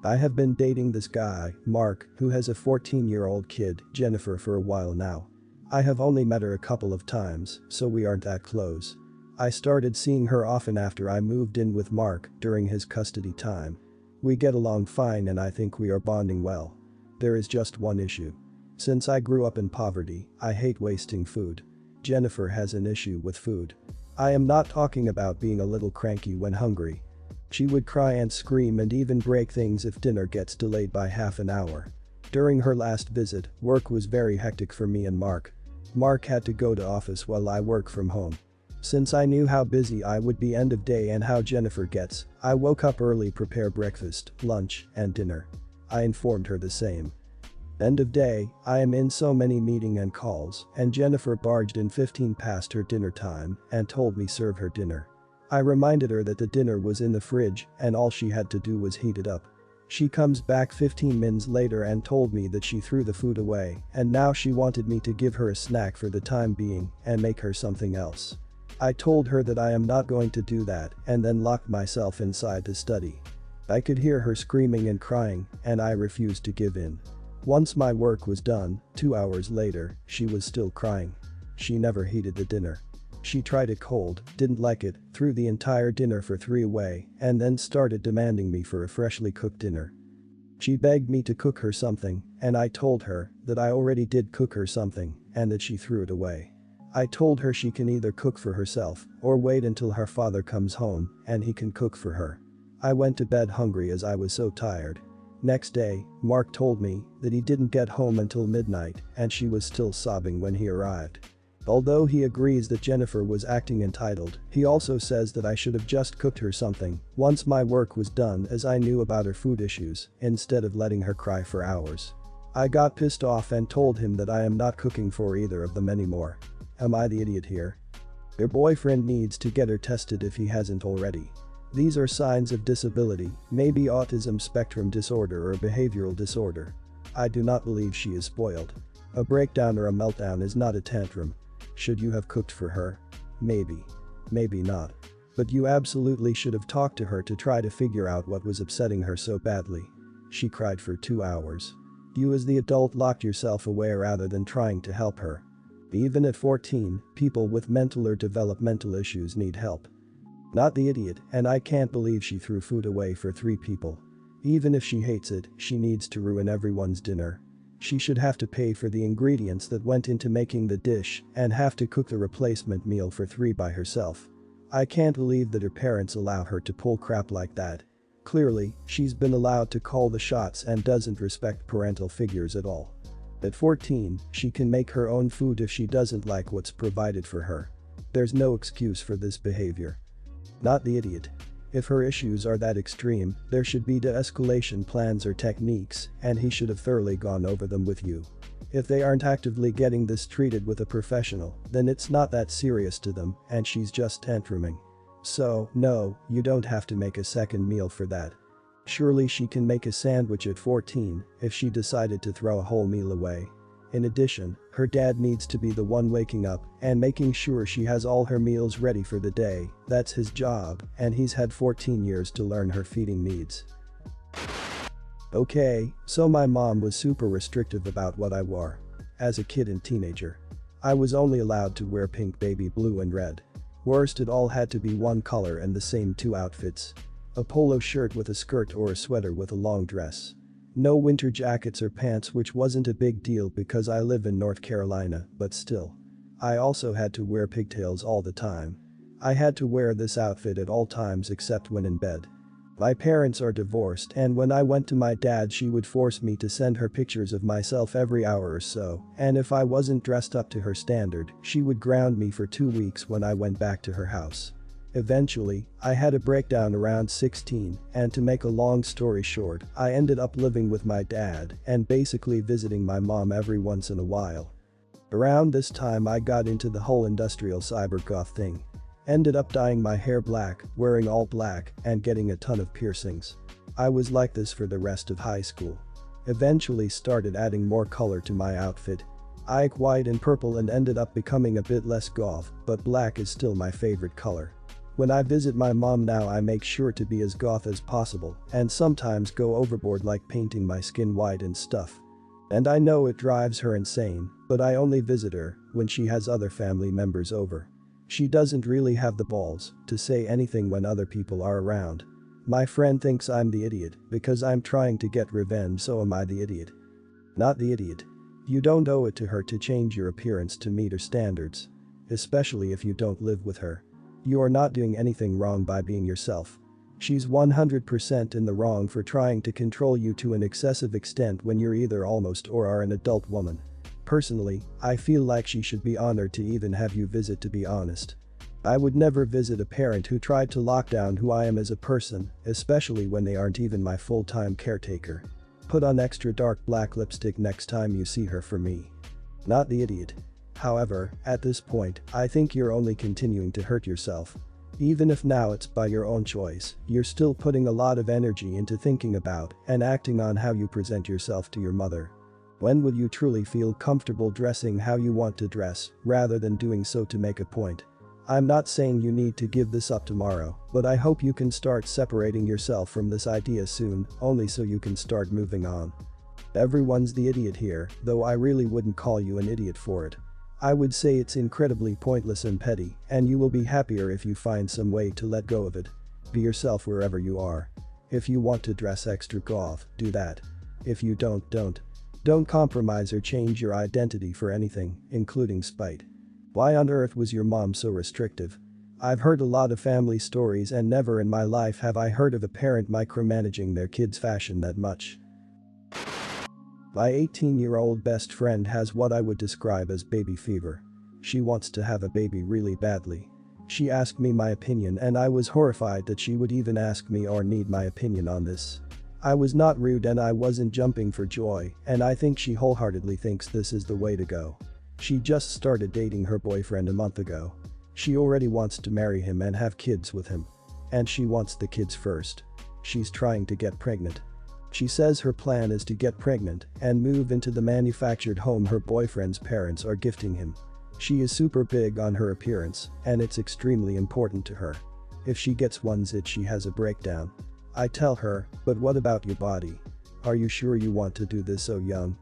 I have been dating this guy, Mark, who has a 14-year-old kid, Jennifer, for a while now. I have only met her a couple of times, so we aren't that close. I started seeing her often after I moved in with Mark during his custody time. We get along fine and I think we are bonding well. There is just one issue. Since I grew up in poverty, I hate wasting food. Jennifer has an issue with food. I am not talking about being a little cranky when hungry. She would cry and scream and even break things if dinner gets delayed by half an hour. During her last visit, work was very hectic for me and Mark. Mark had to go to office while I work from home. Since I knew how busy I would be end of day and how Jennifer gets, I woke up early, prepare breakfast, lunch, and dinner. I informed her the same. End of day, I am in so many meeting and calls, and Jennifer barged in 15 past her dinner time and told me serve her dinner. I reminded her that the dinner was in the fridge and all she had to do was heat it up. She comes back 15 minutes later and told me that she threw the food away and now she wanted me to give her a snack for the time being and make her something else. I told her that I am not going to do that and then locked myself inside to study. I could hear her screaming and crying and I refused to give in. Once my work was done, 2 hours later, she was still crying. She never heated the dinner. She tried it cold, didn't like it, threw the entire dinner for 3 away, and then started demanding me for a freshly cooked dinner. She begged me to cook her something, and I told her that I already did cook her something and that she threw it away. I told her she can either cook for herself or wait until her father comes home and he can cook for her. I went to bed hungry as I was so tired. Next day, Mark told me that he didn't get home until midnight and she was still sobbing when he arrived. Although he agrees that Jennifer was acting entitled, he also says that I should have just cooked her something once my work was done as I knew about her food issues instead of letting her cry for hours. I got pissed off and told him that I am not cooking for either of them anymore. Am I the idiot here? Their boyfriend needs to get her tested if he hasn't already. These are signs of disability, maybe autism spectrum disorder or behavioral disorder. I do not believe she is spoiled. A breakdown or a meltdown is not a tantrum. Should you have cooked for her? Maybe. Maybe not. But you absolutely should have talked to her to try to figure out what was upsetting her so badly. She cried for 2 hours. You as the adult locked yourself away rather than trying to help her. Even at 14, people with mental or developmental issues need help. Not the idiot, and I can't believe she threw food away for 3 people. Even if she hates it, she needs to ruin everyone's dinner. She should have to pay for the ingredients that went into making the dish and have to cook the replacement meal for 3 by herself. I can't believe that her parents allow her to pull crap like that. Clearly, she's been allowed to call the shots and doesn't respect parental figures at all. At 14, she can make her own food if she doesn't like what's provided for her. There's no excuse for this behavior. Not the idiot. If her issues are that extreme, there should be de-escalation plans or techniques, and he should have thoroughly gone over them with you. If they aren't actively getting this treated with a professional, then it's not that serious to them and she's just tantruming. So, no, you don't have to make a second meal for that. Surely she can make a sandwich at 14 if she decided to throw a whole meal away. In addition, her dad needs to be the one waking up and making sure she has all her meals ready for the day. That's his job, and he's had 14 years to learn her feeding needs. Okay, so my mom was super restrictive about what I wore. As a kid and teenager, I was only allowed to wear pink, baby blue and red. Worst, it all had to be one color and the same 2 outfits. A polo shirt with a skirt or a sweater with a long dress. No winter jackets or pants, which wasn't a big deal because I live in North Carolina, but still. I also had to wear pigtails all the time. I had to wear this outfit at all times except when in bed. My parents are divorced and when I went to my dad she would force me to send her pictures of myself every hour or so, and if I wasn't dressed up to her standard, she would ground me for 2 weeks when I went back to her house. Eventually, I had a breakdown around 16, and to make a long story short, I ended up living with my dad and basically visiting my mom every once in a while. Around this time I got into the whole industrial cyber goth thing. Ended up dyeing my hair black, wearing all black, and getting a ton of piercings. I was like this for the rest of high school. Eventually started adding more color to my outfit. Ike white and purple and ended up becoming a bit less goth, but black is still my favorite color. When I visit my mom now I make sure to be as goth as possible and sometimes go overboard like painting my skin white and stuff. And I know it drives her insane, but I only visit her when she has other family members over. She doesn't really have the balls to say anything when other people are around. My friend thinks I'm the idiot because I'm trying to get revenge, so am I the idiot? Not the idiot. You don't owe it to her to change your appearance to meet her standards. Especially if you don't live with her. You are not doing anything wrong by being yourself. She's 100% in the wrong for trying to control you to an excessive extent when you're either almost or are an adult woman. Personally, I feel like she should be honored to even have you visit, to be honest. I would never visit a parent who tried to lock down who I am as a person, especially when they aren't even my full-time caretaker. Put on extra dark black lipstick next time you see her for me. Not the idiot. However, at this point, I think you're only continuing to hurt yourself. Even if now it's by your own choice, you're still putting a lot of energy into thinking about and acting on how you present yourself to your mother. When will you truly feel comfortable dressing how you want to dress, rather than doing so to make a point? I'm not saying you need to give this up tomorrow, but I hope you can start separating yourself from this idea soon, only so you can start moving on. Everyone's the idiot here, though I really wouldn't call you an idiot for it. I would say it's incredibly pointless and petty, and you will be happier if you find some way to let go of it. Be yourself wherever you are. If you want to dress extra goth, do that. If you don't. Don't compromise or change your identity for anything, including spite. Why on earth was your mom so restrictive? I've heard a lot of family stories and never in my life have I heard of a parent micromanaging their kids' fashion that much. My 18-year-old best friend has what I would describe as baby fever. She wants to have a baby really badly. She asked me my opinion and I was horrified that she would even ask me or need my opinion on this. I was not rude and I wasn't jumping for joy, and I think she wholeheartedly thinks this is the way to go. She just started dating her boyfriend a month ago. She already wants to marry him and have kids with him. And she wants the kids first. She's trying to get pregnant. She says her plan is to get pregnant and move into the manufactured home her boyfriend's parents are gifting him. She is super big on her appearance, and it's extremely important to her. If she gets one zit she has a breakdown. I tell her, but what about your body? Are you sure you want to do this so young?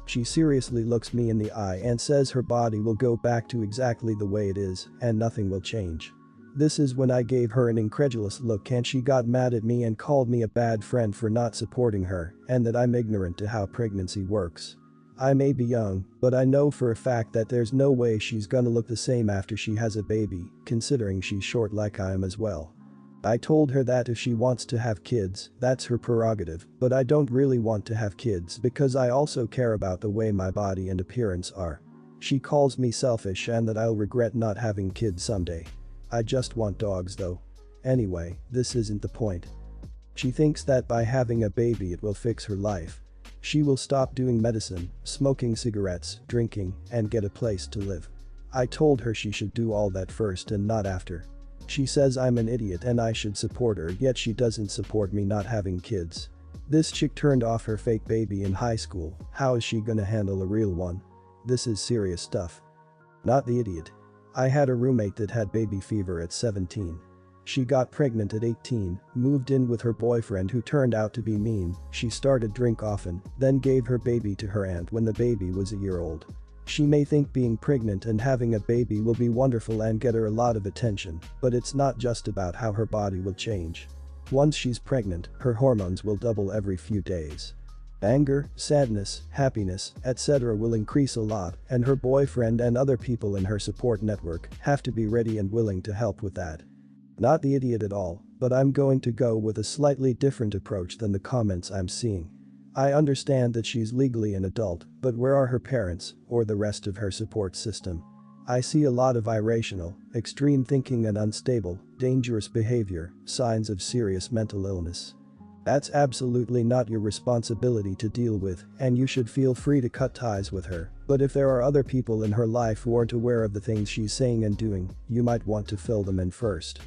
She seriously looks me in the eye and says her body will go back to exactly the way it is and nothing will change. This is when I gave her an incredulous look and she got mad at me and called me a bad friend for not supporting her and that I'm ignorant to how pregnancy works. I may be young, but I know for a fact that there's no way she's gonna look the same after she has a baby, considering she's short like I am as well. I told her that if she wants to have kids, that's her prerogative, but I don't really want to have kids because I also care about the way my body and appearance are. She calls me selfish and that I'll regret not having kids someday. I just want dogs though. Anyway, this isn't the point. She thinks that by having a baby it will fix her life. She will stop doing medicine, smoking cigarettes, drinking, and get a place to live. I told her she should do all that first and not after. She says I'm an idiot and I should support her, yet she doesn't support me not having kids. This chick turned off her fake baby in high school, how is she gonna handle a real one? This is serious stuff. Not the idiot. I had a roommate that had baby fever at 17. She got pregnant at 18, moved in with her boyfriend who turned out to be mean, she started drink often, then gave her baby to her aunt when the baby was a year old. She may think being pregnant and having a baby will be wonderful and get her a lot of attention, but it's not just about how her body will change. Once she's pregnant, her hormones will double every few days. Anger, sadness, happiness, etc. will increase a lot, and her boyfriend and other people in her support network have to be ready and willing to help with that. Not the idiot at all, but I'm going to go with a slightly different approach than the comments I'm seeing. I understand that she's legally an adult, but where are her parents, or the rest of her support system? I see a lot of irrational, extreme thinking and unstable, dangerous behavior, signs of serious mental illness. That's absolutely not your responsibility to deal with, and you should feel free to cut ties with her, but if there are other people in her life who aren't aware of the things she's saying and doing, you might want to fill them in first.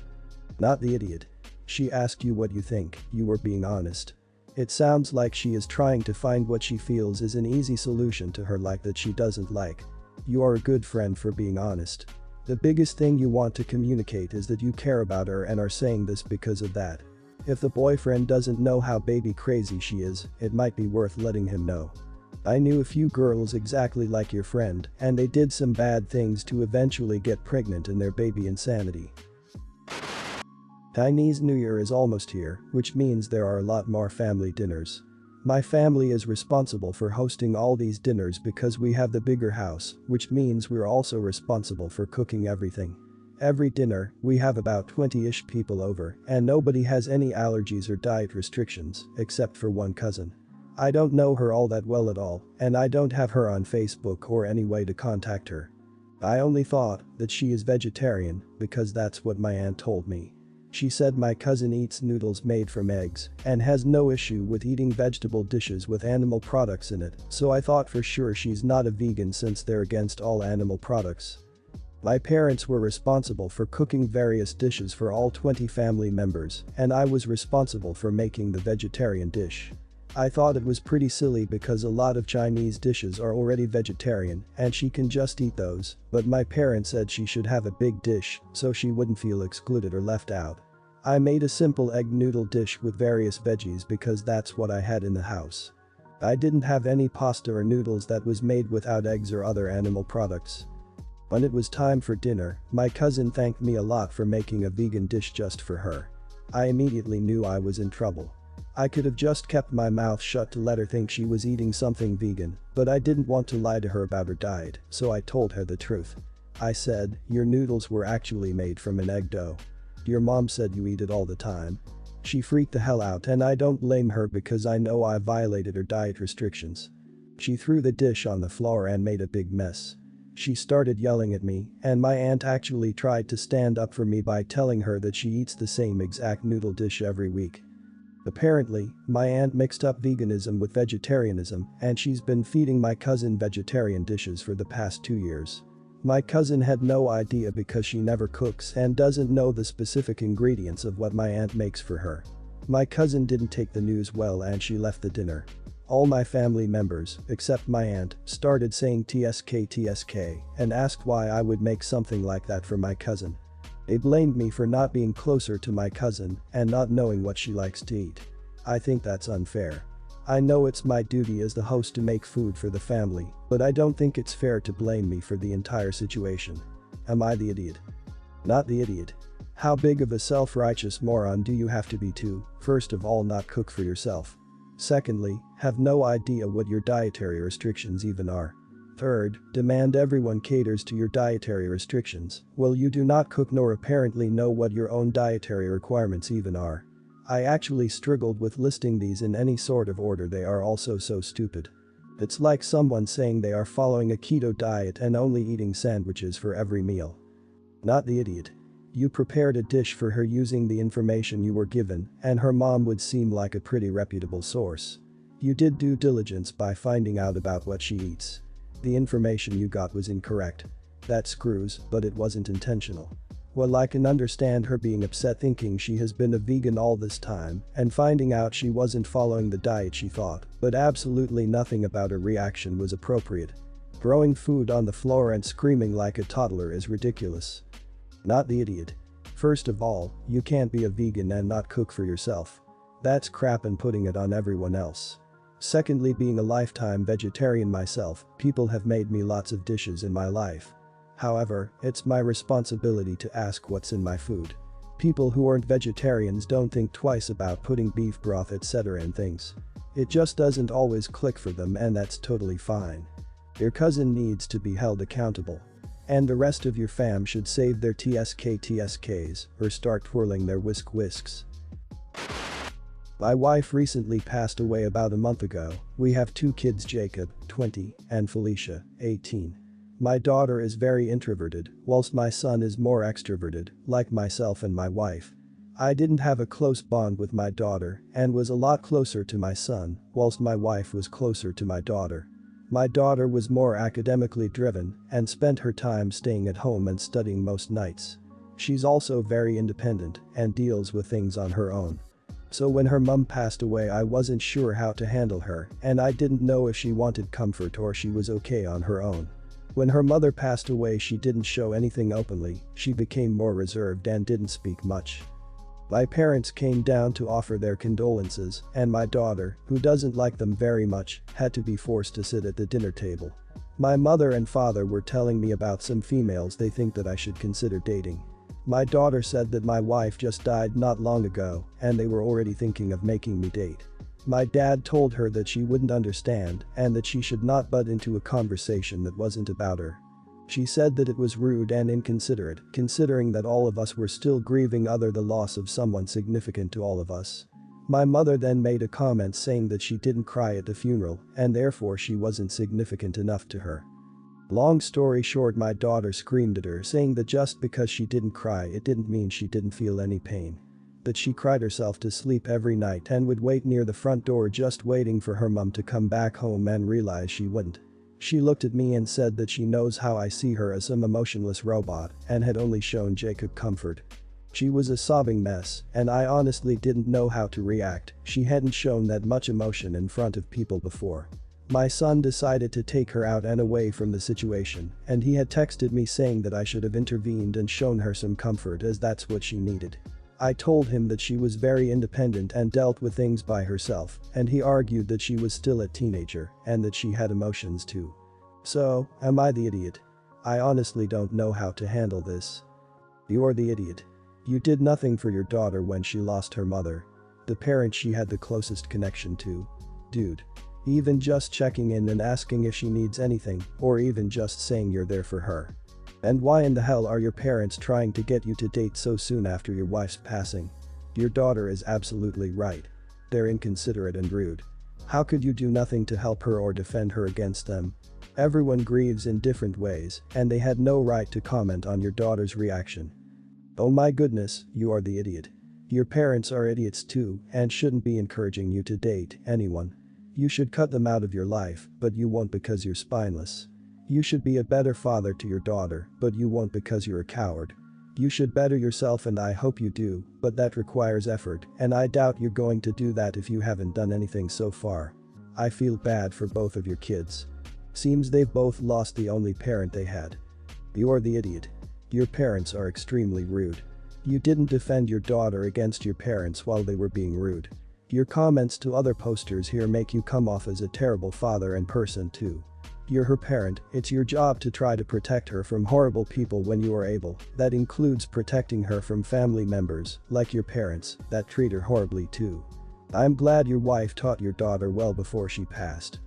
Not the idiot. She asked you what you think, you were being honest. It sounds like she is trying to find what she feels is an easy solution to her like that she doesn't like. You are a good friend for being honest. The biggest thing you want to communicate is that you care about her and are saying this because of that. If the boyfriend doesn't know how baby crazy she is, it might be worth letting him know. I knew a few girls exactly like your friend, and they did some bad things to eventually get pregnant in their baby insanity. Chinese New Year is almost here, which means there are a lot more family dinners. My family is responsible for hosting all these dinners because we have the bigger house, which means we're also responsible for cooking everything. Every dinner, we have about 20-ish people over, and nobody has any allergies or diet restrictions, except for one cousin. I don't know her all that well at all, and I don't have her on Facebook or any way to contact her. I only thought that she is vegetarian because that's what my aunt told me. She said my cousin eats noodles made from eggs and has no issue with eating vegetable dishes with animal products in it, so I thought for sure she's not a vegan since they're against all animal products. My parents were responsible for cooking various dishes for all 20 family members, and I was responsible for making the vegetarian dish. I thought it was pretty silly because a lot of Chinese dishes are already vegetarian and she can just eat those, but my parents said she should have a big dish so she wouldn't feel excluded or left out. I made a simple egg noodle dish with various veggies because that's what I had in the house. I didn't have any pasta or noodles that was made without eggs or other animal products. When it was time for dinner, my cousin thanked me a lot for making a vegan dish just for her. I immediately knew I was in trouble. I could have just kept my mouth shut to let her think she was eating something vegan, but I didn't want to lie to her about her diet, so I told her the truth. I said, "Your noodles were actually made from an egg dough. Your mom said you eat it all the time." She freaked the hell out, and I don't blame her because I know I violated her diet restrictions. She threw the dish on the floor and made a big mess. She started yelling at me, and my aunt actually tried to stand up for me by telling her that she eats the same exact noodle dish every week. Apparently, my aunt mixed up veganism with vegetarianism, and she's been feeding my cousin vegetarian dishes for the past 2 years. My cousin had no idea because she never cooks and doesn't know the specific ingredients of what my aunt makes for her. My cousin didn't take the news well and she left the dinner. All my family members, except my aunt, started saying TSK and asked why I would make something like that for my cousin. They blamed me for not being closer to my cousin and not knowing what she likes to eat. I think that's unfair. I know it's my duty as the host to make food for the family, but I don't think it's fair to blame me for the entire situation. Am I the idiot? Not the idiot. How big of a self-righteous moron do you have to be to, first of all, not cook for yourself? Secondly, have no idea what your dietary restrictions even are. Third, demand everyone caters to your dietary restrictions, while you do not cook nor apparently know what your own dietary requirements even are. I actually struggled with listing these in any sort of order, they are also so stupid. It's like someone saying they are following a keto diet and only eating sandwiches for every meal. Not the idiot. You prepared a dish for her using the information you were given, and her mom would seem like a pretty reputable source. You did due diligence by finding out about what she eats. The information you got was incorrect. That screws, but it wasn't intentional. Well, I can understand her being upset thinking she has been a vegan all this time and finding out she wasn't following the diet she thought, but absolutely nothing about her reaction was appropriate. Throwing food on the floor and screaming like a toddler is ridiculous. Not the idiot. First of all, you can't be a vegan and not cook for yourself. That's crap and putting it on everyone else. Secondly, being a lifetime vegetarian myself, people have made me lots of dishes in my life. However, it's my responsibility to ask what's in my food. People who aren't vegetarians don't think twice about putting beef broth etc. in things. It just doesn't always click for them, and that's totally fine. Your cousin needs to be held accountable. And the rest of your fam should save their TSKs or start twirling their whisks. My wife recently passed away about a month ago. We have 2 kids, Jacob, 20, and Felicia, 18. My daughter is very introverted, whilst my son is more extroverted, like myself and my wife. I didn't have a close bond with my daughter and was a lot closer to my son, whilst my wife was closer to my daughter. My daughter was more academically driven and spent her time staying at home and studying most nights. She's also very independent and deals with things on her own. So when her mum passed away, I wasn't sure how to handle her, and I didn't know if she wanted comfort or she was okay on her own. When her mother passed away, she didn't show anything openly, she became more reserved and didn't speak much. My parents came down to offer their condolences, and my daughter, who doesn't like them very much, had to be forced to sit at the dinner table. My mother and father were telling me about some females they think that I should consider dating. My daughter said that my wife just died not long ago, and they were already thinking of making me date. My dad told her that she wouldn't understand and that she should not butt into a conversation that wasn't about her. She said that it was rude and inconsiderate, considering that all of us were still grieving the loss of someone significant to all of us. My mother then made a comment saying that she didn't cry at the funeral and therefore she wasn't significant enough to her. Long story short, my daughter screamed at her saying that just because she didn't cry it didn't mean she didn't feel any pain. That she cried herself to sleep every night and would wait near the front door just waiting for her mum to come back home and realize she wouldn't. She looked at me and said that she knows how I see her as some emotionless robot and had only shown Jacob comfort. She was a sobbing mess and I honestly didn't know how to react. She hadn't shown that much emotion in front of people before. My son decided to take her out and away from the situation and he had texted me saying that I should have intervened and shown her some comfort as that's what she needed. I told him that she was very independent and dealt with things by herself, and he argued that she was still a teenager and that she had emotions too. So, am I the idiot? I honestly don't know how to handle this. You're the idiot. You did nothing for your daughter when she lost her mother. The parent she had the closest connection to. Dude. Even just checking in and asking if she needs anything, or even just saying you're there for her. And why in the hell are your parents trying to get you to date so soon after your wife's passing? Your daughter is absolutely right. They're inconsiderate and rude. How could you do nothing to help her or defend her against them? Everyone grieves in different ways, and they had no right to comment on your daughter's reaction. Oh my goodness, you are the idiot. Your parents are idiots too and shouldn't be encouraging you to date anyone. You should cut them out of your life, but you won't because you're spineless. You should be a better father to your daughter, but you won't because you're a coward. You should better yourself and I hope you do, but that requires effort and I doubt you're going to do that if you haven't done anything so far. I feel bad for both of your kids. Seems they've both lost the only parent they had. You're the idiot. Your parents are extremely rude. You didn't defend your daughter against your parents while they were being rude. Your comments to other posters here make you come off as a terrible father and person too. You're her parent, it's your job to try to protect her from horrible people when you are able. That includes protecting her from family members, like your parents, that treat her horribly too. I'm glad your wife taught your daughter well before she passed.